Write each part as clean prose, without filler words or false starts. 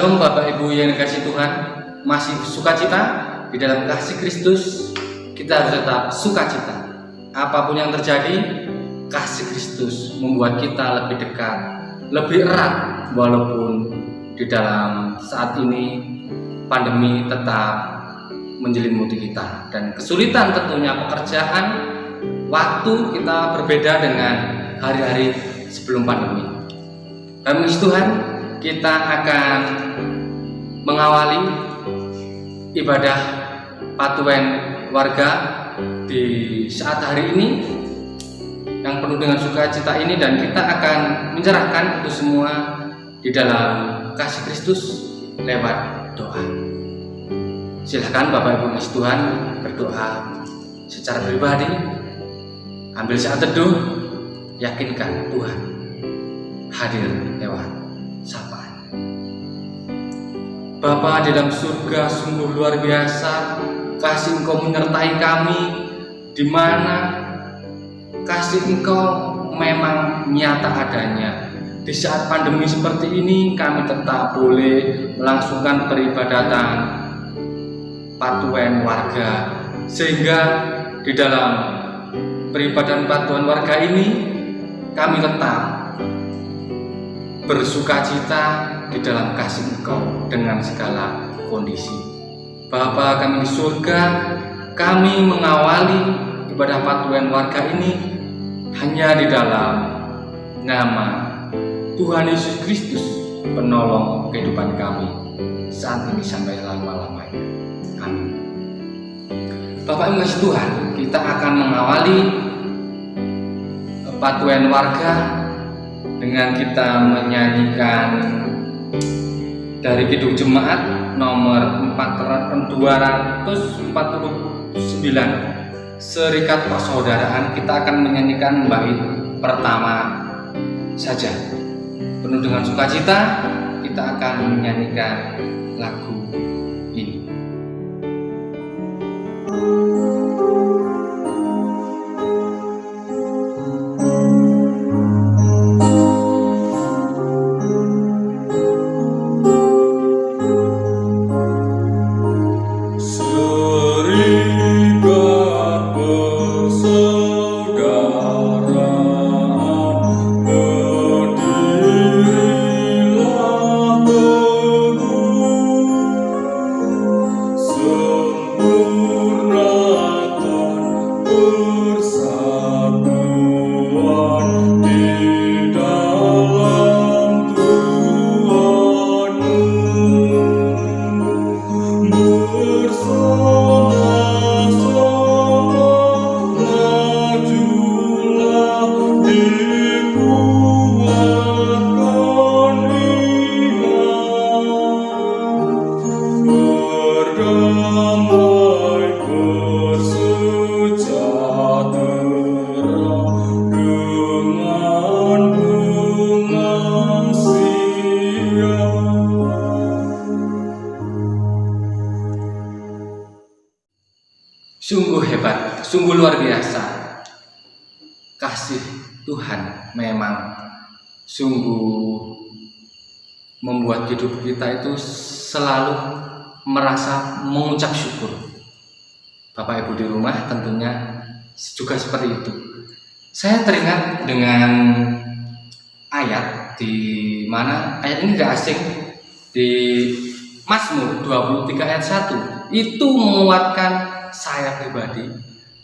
Shalom Bapak Ibu yang dikasihi Tuhan, masih sukacita di dalam kasih Kristus. Kita harus tetap sukacita. Apapun yang terjadi, kasih Kristus membuat kita lebih dekat, lebih erat, walaupun di dalam saat ini pandemi tetap menjelimuti kita dan kesulitan tentunya pekerjaan, waktu kita berbeda dengan hari-hari sebelum pandemi. Kami Tuhan, kita akan mengawali ibadah Patuen warga di saat hari ini yang penuh dengan sukacita ini, dan kita akan menyerahkan itu semua di dalam kasih Kristus lewat doa. Silakan Bapak Ibu kasih Tuhan berdoa secara pribadi, ambil saat teduh, yakinkan Tuhan hadir lewat sapaan. Bapa di dalam surga, sungguh luar biasa kasih Engkau menyertai kami, di mana kasih Engkau memang nyata adanya. Di saat pandemi seperti ini, kami tetap boleh melangsungkan peribadatan Patuen warga, sehingga di dalam peribadatan Patuen warga ini kami tetap bersukacita di dalam kasih Engkau dengan segala kondisi. Bapa kami di surga, kami mengawali ibadah Patuen warga ini hanya di dalam nama Tuhan Yesus Kristus, penolong kehidupan kami saat ini sampai lama-lamanya. Amin. Bapak Ibu kasih Tuhan, kita akan mengawali Patuen warga dengan kita menyanyikan dari Kidung Jemaat nomor 249, Serikat Persaudaraan. Kita akan menyanyikan bait pertama saja. Penuh dengan sukacita kita akan menyanyikan lagu ini. Sungguh hebat, sungguh luar biasa. Kasih Tuhan memang sungguh membuat hidup kita itu selalu merasa mengucap syukur. Bapak Ibu di rumah tentunya juga seperti itu. Saya teringat dengan ayat di mana ayat ini tidak asing, di Mazmur 23 ayat 1. Itu menguatkan saya pribadi,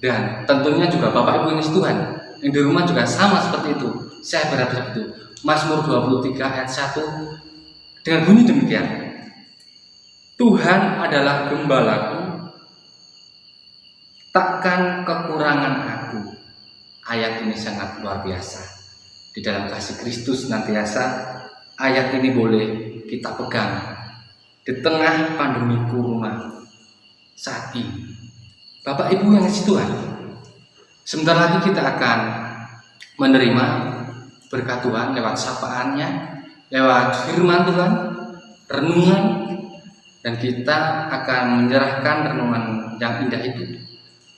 dan tentunya juga Bapak Ibu yang Tuhan yang di rumah juga sama seperti itu. Saya berharap seperti itu. Mazmur 23 ayat 1 dengan bunyi demikian: Tuhan adalah gembalaku, takkan kekurangan aku. Ayat ini sangat luar biasa. Di dalam kasih Kristus senantiasa ayat ini boleh kita pegang di tengah pandemi corona saat ini. Bapak Ibu yang kasih Tuhan, sebentar lagi kita akan menerima berkat Tuhan lewat sapaannya, lewat firman Tuhan, renungan, dan kita akan menyerahkan renungan yang indah itu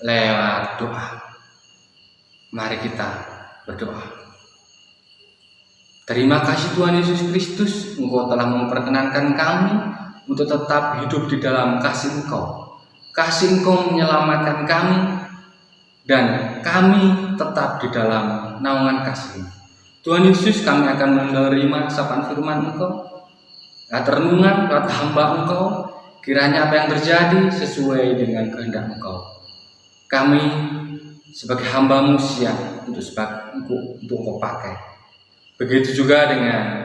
lewat doa. Mari kita berdoa. Terima kasih Tuhan Yesus Kristus, Engkau telah memperkenankan kami untuk tetap hidup di dalam kasih Engkau. Kasih Engkau menyelamatkan kami, dan kami tetap di dalam naungan kasih. Tuhan Yesus, kami akan menerima sapaan firman Engkau, renungan lewat hamba Engkau. Kiranya apa yang terjadi sesuai dengan kehendak Engkau. Kami sebagai hamba-Mu siap untuk Engkau pakai. Begitu juga dengan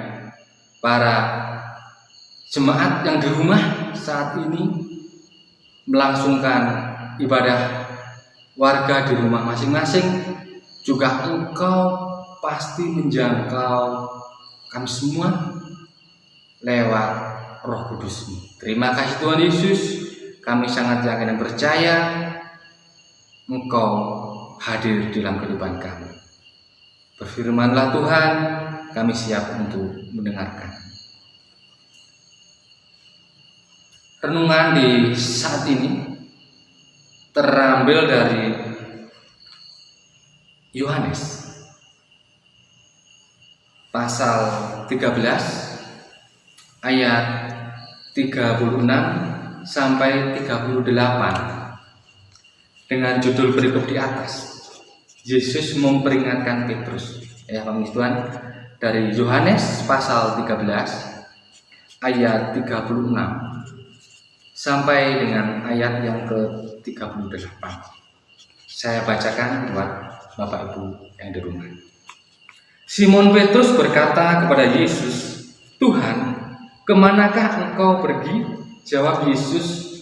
para jemaat yang di rumah saat ini melangsungkan ibadah warga di rumah masing-masing. Juga Engkau pasti menjangkau kami semua lewat Roh Kudus-Mu. Terima kasih Tuhan Yesus, kami sangat yakin dan percaya Engkau hadir dalam kehidupan kami. Berfirmanlah Tuhan, kami siap untuk mendengarkan. Renungan di saat ini terambil dari Yohanes pasal 13 ayat 36 sampai 38 dengan judul berikut di atas. Yesus memperingatkan Petrus. Ya, Bapak Tuhan, dari Yohanes pasal 13 ayat 36 sampai dengan ayat yang ke-38. Saya bacakan buat Bapak Ibu yang di rumah. Simon Petrus berkata kepada Yesus, "Tuhan, kemanakah Engkau pergi?" Jawab Yesus,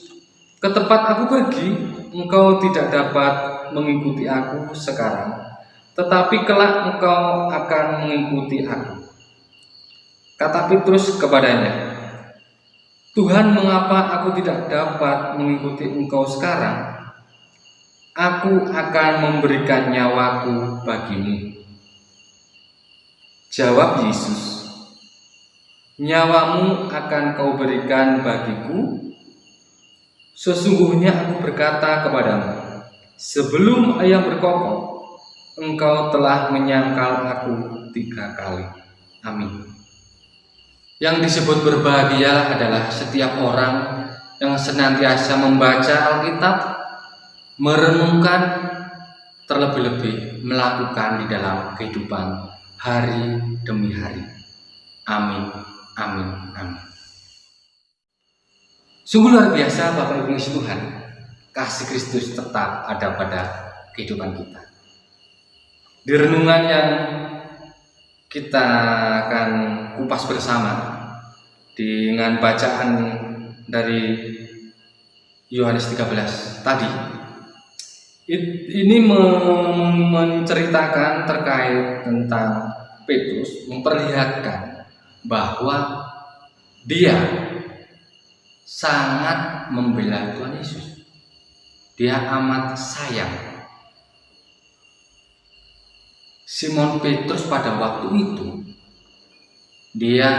"Ke tempat Aku pergi, Engkau tidak dapat mengikuti Aku sekarang, tetapi kelak Engkau akan mengikuti Aku." Kata Petrus kepadanya, "Tuhan, mengapa aku tidak dapat mengikuti Engkau sekarang? Aku akan memberikan nyawaku bagimu." Jawab Yesus, "Nyawamu akan kau berikan bagiku? Sesungguhnya Aku berkata kepadamu, sebelum ayam berkokok, engkau telah menyangkal Aku 3 kali. Amin." Yang disebut berbahagia adalah setiap orang yang senantiasa membaca Alkitab, merenungkan, terlebih-lebih melakukan di dalam kehidupan hari demi hari. Amin, amin, amin. Sungguh luar biasa Bapak Ibu Tuhan, kasih Kristus tetap ada pada kehidupan kita. Di renungan yang kita akan kupas bersama dengan bacaan dari Yohanes 13 tadi, ini menceritakan terkait tentang Petrus, memperlihatkan bahwa dia sangat membela Tuhan Yesus. Dia amat sayang. Simon Petrus pada waktu itu dia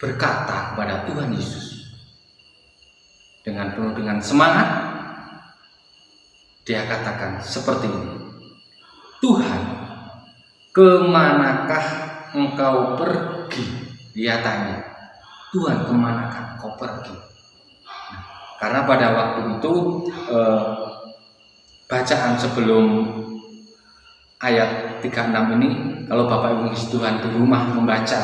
berkata kepada Tuhan Yesus dengan penuh dengan semangat. Dia katakan seperti ini, "Tuhan, kemanakah Engkau pergi?" Dia tanya, "Tuhan, kemanakah Engkau pergi?" Karena pada waktu itu bacaan sebelum ayat 36 ini, kalau Bapak Ibu Tuhan di rumah membaca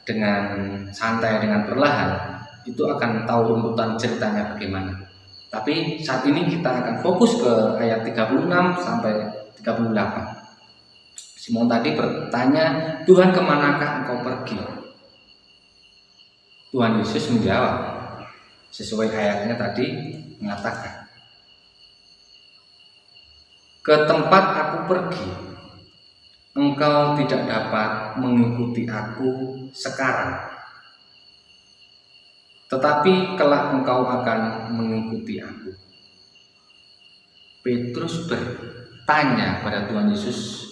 dengan santai, dengan perlahan, itu akan tahu runtutan ceritanya bagaimana. Tapi saat ini kita akan fokus ke ayat 36 sampai 38. Simon tadi bertanya, "Tuhan, kemanakah Engkau pergi?" Tuhan Yesus menjawab sesuai ayatnya tadi, mengatakan, "Ke tempat Aku pergi, engkau tidak dapat mengikuti Aku sekarang, tetapi kelak engkau akan mengikuti Aku." Petrus bertanya pada Tuhan Yesus,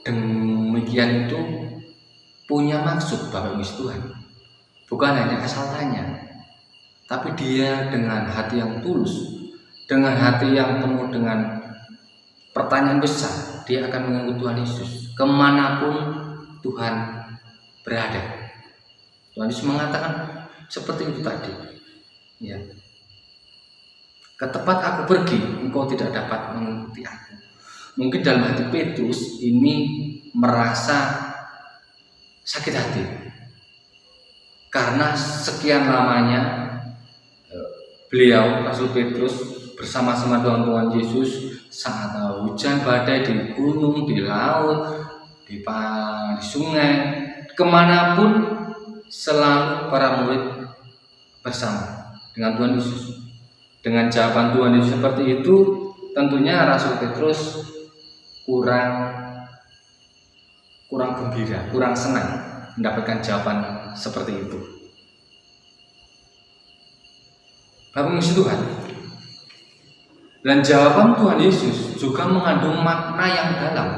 demikian itu punya maksud Bapak Ibu Tuhan. Bukan hanya asal tanya, tapi dia dengan hati yang tulus, dengan hati yang penuh dengan pertanyaan besar, dia akan mengikuti Tuhan Yesus kemanapun Tuhan berada. Tuhan Yesus mengatakan seperti itu tadi. Ya. Ke tempat aku pergi, engkau tidak dapat mengikuti aku. Mungkin dalam hati Petrus ini merasa sakit hati karena sekian lamanya beliau, Rasul Petrus, bersama-sama Tuhan Yesus saat hujan badai di gunung, di laut, di sungai, kemanapun selalu para murid bersama dengan Tuhan Yesus. Dengan jawaban Tuhan Yesus seperti itu, tentunya Rasul Petrus kurang gembira, kurang senang mendapatkan jawaban seperti itu. Bapak Yesus Tuhan, dan jawaban Tuhan Yesus juga mengandung makna yang dalam,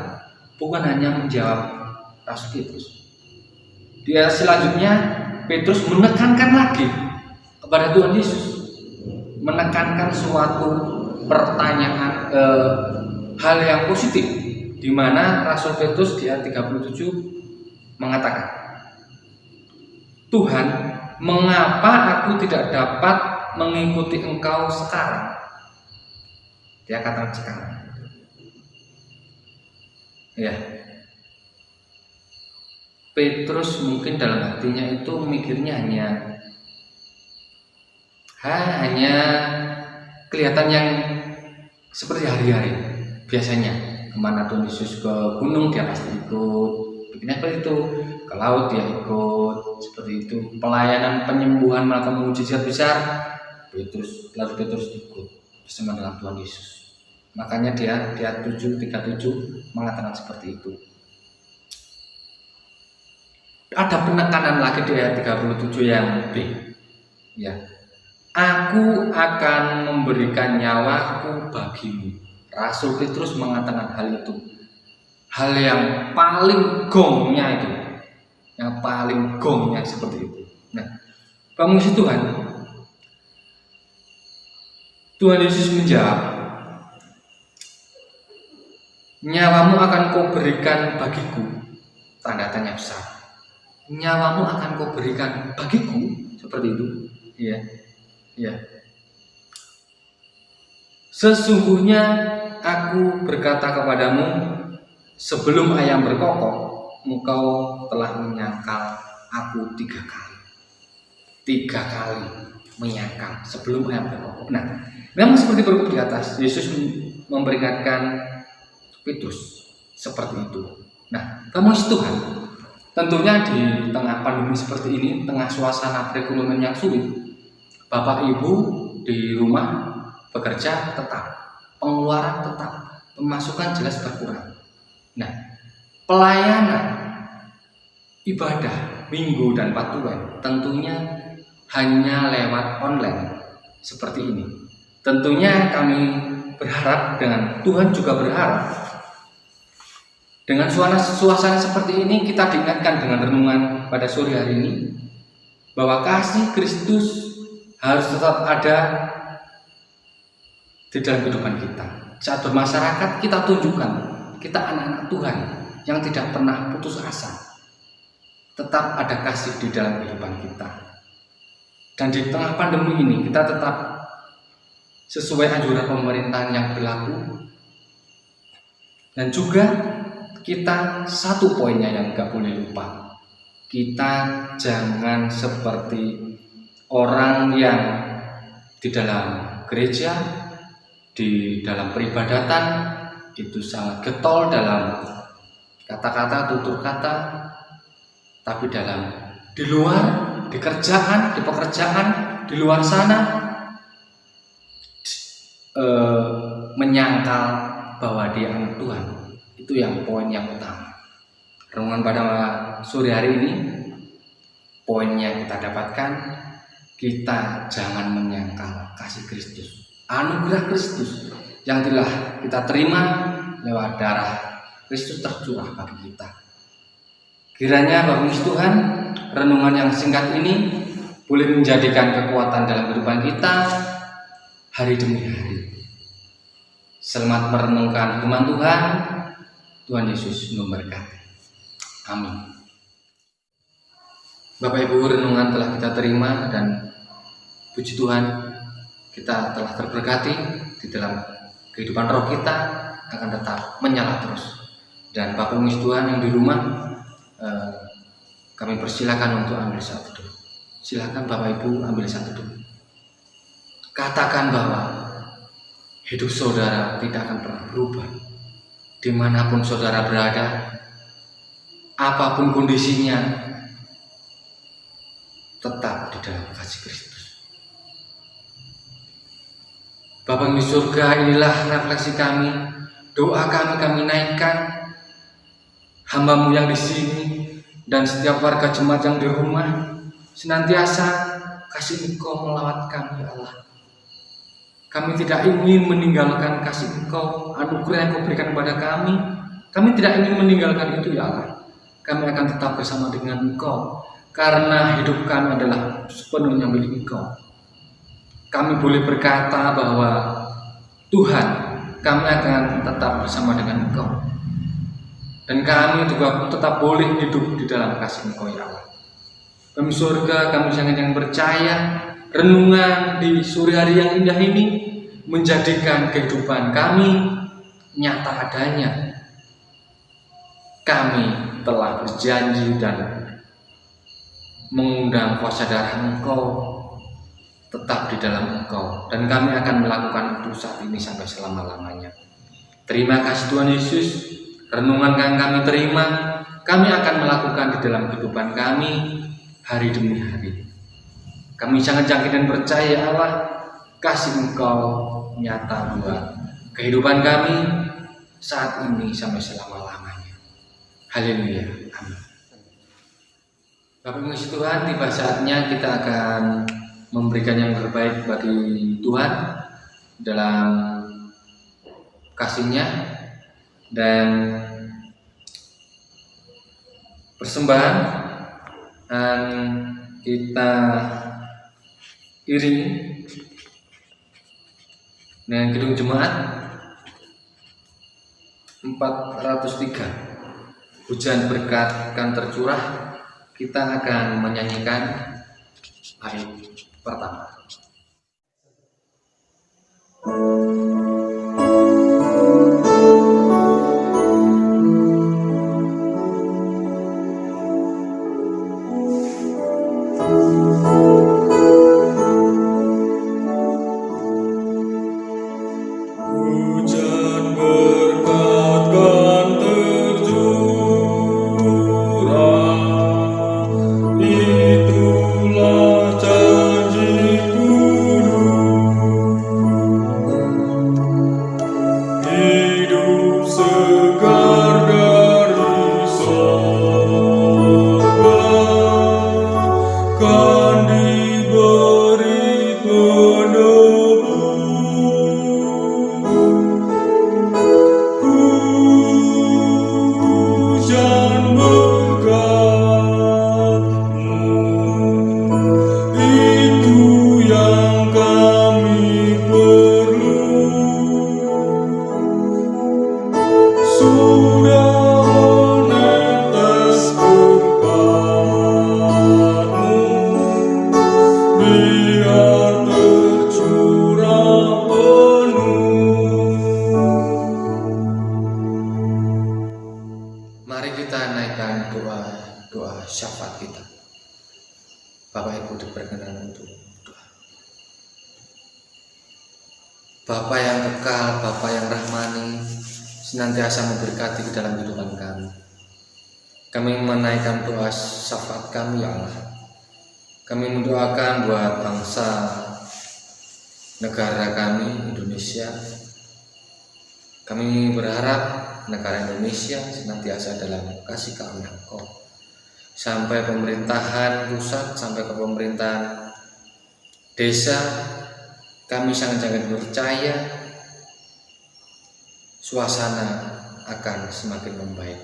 bukan hanya menjawab Rasul Petrus. Di ayat selanjutnya Petrus menekankan lagi kepada Tuhan Yesus, menekankan suatu pertanyaan, hal yang positif, di mana Rasul Petrus di ayat 37 mengatakan, Tuhan, mengapa aku tidak dapat mengikuti engkau sekarang? Dia katakan sekarang. Ya. Petrus mungkin dalam hatinya itu mikirnya hanya kelihatan yang seperti hari-hari biasanya. Kemana Tuhan Yesus, ke gunung dia pasti ikut, bikinnya seperti itu, ke laut dia ikut, seperti itu. Pelayanan penyembuhan melakukan mujizat besar, Petrus ikut bersama dengan Tuhan Yesus. Makanya dia di ayat 37 mengatakan seperti itu. Ada penekanan lagi di ayat 37 yang B. Ya. Aku akan memberikan nyawaku bagimu. Rasul Petrus mengatakan hal itu. Hal yang paling gongnya itu. Yang paling gongnya seperti itu. Nah, pemuji Tuhan. Tuhan Yesus menjawab, nyawamu akan kau berikan bagiku. Tanda tanya besar. Nyawamu akan kau berikan bagiku, seperti itu. Iya. Ya. Sesungguhnya aku berkata kepadamu, sebelum ayam berkokok, engkau telah menyangkal aku 3 kali. 3 kali menyangkal sebelum ayam berkokok. Nah, memang seperti berikut di atas, Yesus memperingatkan Petrus seperti itu. Nah, kamu Tuhan, tentunya di tengah pandemi seperti ini, tengah suasana perekonomian yang sulit, Bapak Ibu di rumah bekerja tetap, pengeluaran tetap, pemasukan jelas berkurang. Nah, pelayanan ibadah minggu dan patuan tentunya hanya lewat online seperti ini. Tentunya kami berharap, dengan Tuhan juga berharap, dengan suasana seperti ini kita diingatkan dengan renungan pada sore hari ini bahwa kasih Kristus harus tetap ada di dalam kehidupan kita. Saat bermasyarakat kita tunjukkan kita anak-anak Tuhan yang tidak pernah putus asa. Tetap ada kasih di dalam kehidupan kita. Dan di tengah pandemi ini kita tetap sesuai anjuran pemerintahan yang berlaku. Dan juga kita satu poinnya yang gak boleh lupa. Kita jangan seperti orang yang di dalam gereja, di dalam peribadatan itu sangat getol dalam kata-kata, tutur kata, tapi di luar, di kerjaan, di pekerjaan, di luar sana menyangkal bahwa dia anak Tuhan. Itu yang poin yang utama. Renungan pada sore hari ini, poinnya kita dapatkan, kita jangan menyangkal kasih Kristus, anugerah Kristus yang telah kita terima lewat darah Kristus tercurah bagi kita. Kiranya Bapak Tuhan, renungan yang singkat ini boleh menjadikan kekuatan dalam kehidupan kita hari demi hari. Selamat merenungkan firman Tuhan. Tuhan Yesus memberkati. Amin. Bapak Ibu, renungan telah kita terima dan puji Tuhan, kita telah terberkati di dalam kehidupan roh kita akan tetap menyala terus. Dan Bapak Ibu Tuhan yang di rumah, kami persilakan untuk ambil satu teduh. Silakan Bapak Ibu ambil satu teduh. Katakan bahwa hidup saudara tidak akan pernah berubah. Dimanapun saudara berada, apapun kondisinya, tetap di dalam kasih Kristus. Bapa di surga, inilah refleksi kami, doa kami naikkan hamba-Mu yang di sini dan setiap warga jemaat yang di rumah, senantiasa kasih Engkau melawat kami, ya Allah. Kami tidak ingin meninggalkan kasih Engkau, anugerah yang Kau berikan kepada kami. Kami tidak ingin meninggalkan itu, ya Allah. Kami akan tetap bersama dengan Engkau, karena hidup kami adalah sepenuhnya milik Engkau. Kami boleh berkata bahwa Tuhan, kami akan tetap bersama dengan Engkau. Dan kami juga tetap boleh hidup di dalam kasih Engkau, ya Allah. Kami surga, kami sangat yang percaya, renungan di sore hari yang indah ini menjadikan kehidupan kami nyata adanya. Kami telah berjanji dan mengundang kuasa darah Engkau tetap di dalam Engkau, dan kami akan melakukan itu saat ini sampai selama-lamanya. Terima kasih Tuhan Yesus, renungan yang kami terima, kami akan melakukan di dalam kehidupan kami hari demi hari. Kami sangat yakin dan percaya Allah, kasih Engkau nyata buat kehidupan kami saat ini sampai selama-lamanya. Haleluya, amin. Bapak Ibu Tuhan, tiba saatnya kita akan memberikan yang terbaik bagi Tuhan dalam kasih-Nya, dan persembahan kita iringi dengan gedung jemaat 403. Hujan berkat akan tercurah. Kita akan menyanyikan bait pertama. Doa syafaat kita. Bapak Ibu diperkenan untuk doa. Bapa yang kekal, Bapa yang rahmani, senantiasa memberkati di dalam kehidupan kami. Kami menaikkan doa syafaat kami, ya Allah. Kami mendoakan buat bangsa negara kami, Indonesia. Kami berharap negara Indonesia senantiasa dalam kasih karunia Engkau, sampai pemerintahan pusat, sampai ke pemerintahan desa. Kami sangat-sangat percaya suasana akan semakin membaik.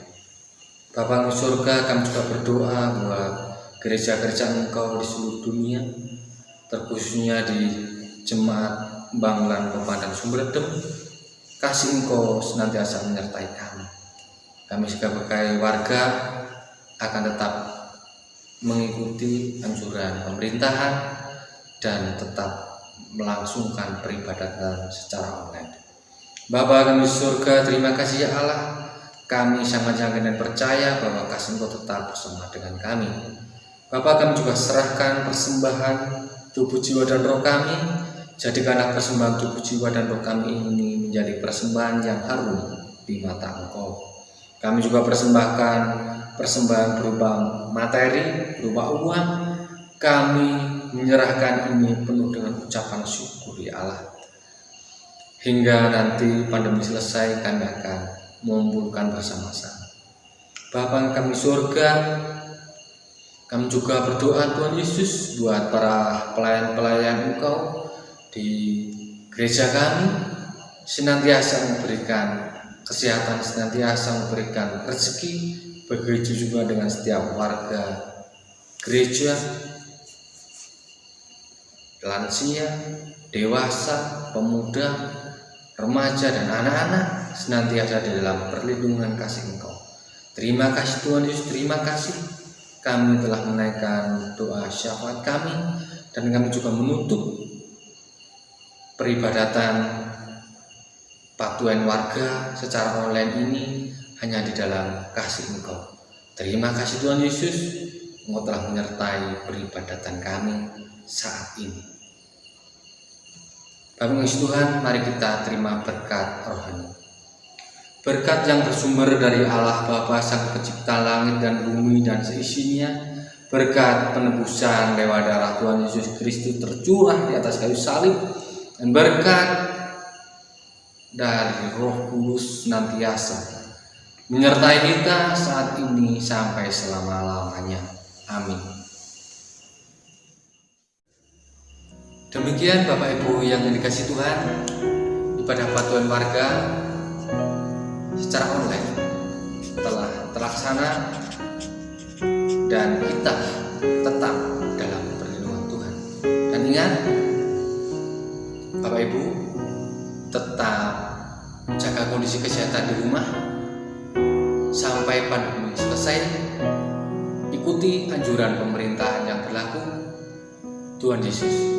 Bapa di surga, kami juga berdoa buat gereja-gereja Engkau di seluruh dunia, terkhususnya di Jemaat Banglan Pepadan Sumberdem. Kasih Engkau senantiasa menyertai kami. Kami sebagai warga akan tetap mengikuti anjuran pemerintahan dan tetap melangsungkan peribadatan secara online. Bapa kami di surga, terima kasih ya Allah. Kami sangat yakin dan percaya bahwa kasih Engkau tetap bersama dengan kami. Bapa, kami juga serahkan persembahan tubuh, jiwa, dan roh kami. Jadikanlah persembahan tubuh, jiwa, dan roh kami ini menjadi persembahan yang harum di mata Engkau. Kami juga persembahkan persembahan berupa materi, berupa uang. Kami menyerahkan ini penuh dengan ucapan syukur ya Allah. Hingga nanti pandemi selesai, kami akan mengumpulkan bersama-sama. Bapa kami surga, kami juga berdoa Tuhan Yesus buat para pelayan-pelayan Engkau di gereja kami, senantiasa memberikan kesehatan, senantiasa memberikan rezeki. Begitu juga dengan setiap warga gereja, lansia, dewasa, pemuda, remaja, dan anak-anak senantiasa di dalam perlindungan kasih Engkau. Terima kasih Tuhan Yesus, terima kasih. Kami telah menaikkan doa syafaat kami, dan kami juga menutup peribadatan patuan warga secara online ini hanya di dalam kasih Engkau. Terima kasih Tuhan Yesus, Engkau telah menyertai peribadatan kami saat ini. Bapak Yesus Tuhan, mari kita terima berkat rohani. Berkat yang bersumber dari Allah Bapa Sang Pencipta langit dan bumi dan seisinya. Berkat penebusan lewat darah Tuhan Yesus Kristus tercurah di atas kayu salib. Dan berkat dari Roh Kudus senantiasa menyertai kita saat ini sampai selama-lamanya. Amin. Demikian Bapak Ibu yang dikasihi Tuhan, ibadah patuan warga secara online telah terlaksana dan kita tetap dalam perlindungan Tuhan. Dan ingat Bapak Ibu, tetap jaga kondisi kesehatan di rumah sampai pandemi selesai. Ikuti anjuran pemerintahan yang berlaku. Tuhan Yesus